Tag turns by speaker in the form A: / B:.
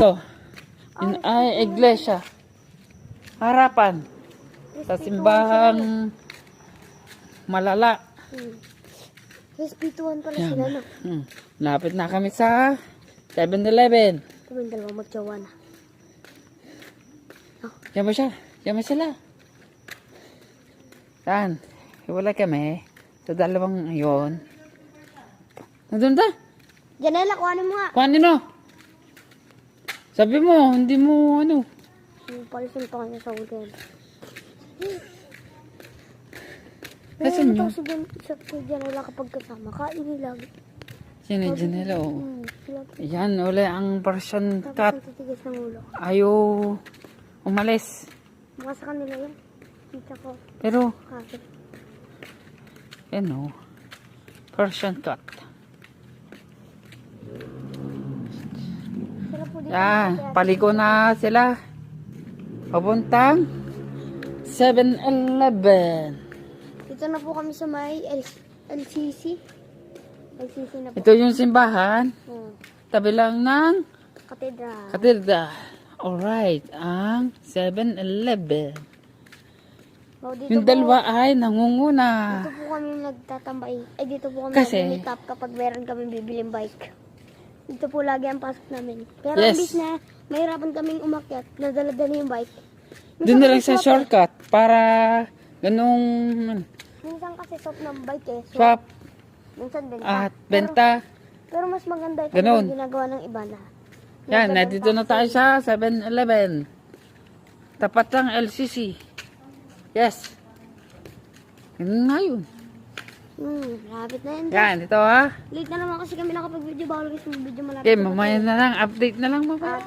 A: Ito. Yun ay iglesia. Harapan. Sa simbahang Malala.
B: Respetuhan pala sila, no?
A: Lapit na kami sa 7-Eleven.
B: Kaming dalawa magjawa na.
A: Diyan ba siya? Diyan ba sila? Saan? Wala kami. Sa dalawang yun. Nandun ta?
B: Janela, kuhanin mo nga.
A: Kuhanin mo. Sabi mo, hindi mo ano.
B: Palisin pa kanya sa ulit.
A: Nasaan nyo?
B: Sa Janela kapag kasama, kain nila.
A: Yan yung Janela, oh. Yan, uli ang version
B: Tapos
A: cut.
B: ang titigas ng ulo.
A: Ayaw umalis.
B: Mga sa kanila yun. Kita ko.
A: Pero,
B: Kasi.
A: yan o. Version cut.
B: Sila po dito.
A: Yan, paliko na sila. Papuntang 7-Eleven.
B: Dito na po kami sa may LCC. LCC na po.
A: Ito yung simbahan. Tabi lang ng
B: Katedral.
A: katedral. Alright, ang 7-Eleven.
B: Dito
A: Yung
B: po,
A: dalawa ay nangunguna.
B: Dito po kami nagtatambay. Ay, dito po kami
A: Kasi-
B: nag-meet up kapag meron kami bibiling bike. Dito po lagi ang pasok namin. Pero
A: Yes.
B: imbis na mahirapan kaming umakyat, nadala-dala yung bike.
A: Doon na lang sa
B: swap
A: shortcut para ganung
B: Minsan kasi swap ng bike eh.
A: swap
B: Minsan benta.
A: at benta.
B: Pero mas maganda ito
A: Ganun.
B: yung ginagawa ng iba na.
A: Yan,
B: Nadala
A: nandito na tayo sa 7-Eleven. Tapat lang LCC. Yes. Yun na yun.
B: Lapit na yan.
A: Yan, ito ha.
B: Late na naman kasi kami nakapag-video. Bawal kasi mag-video malapit.
A: Okay, mamaya na lang. Update na lang mamaya.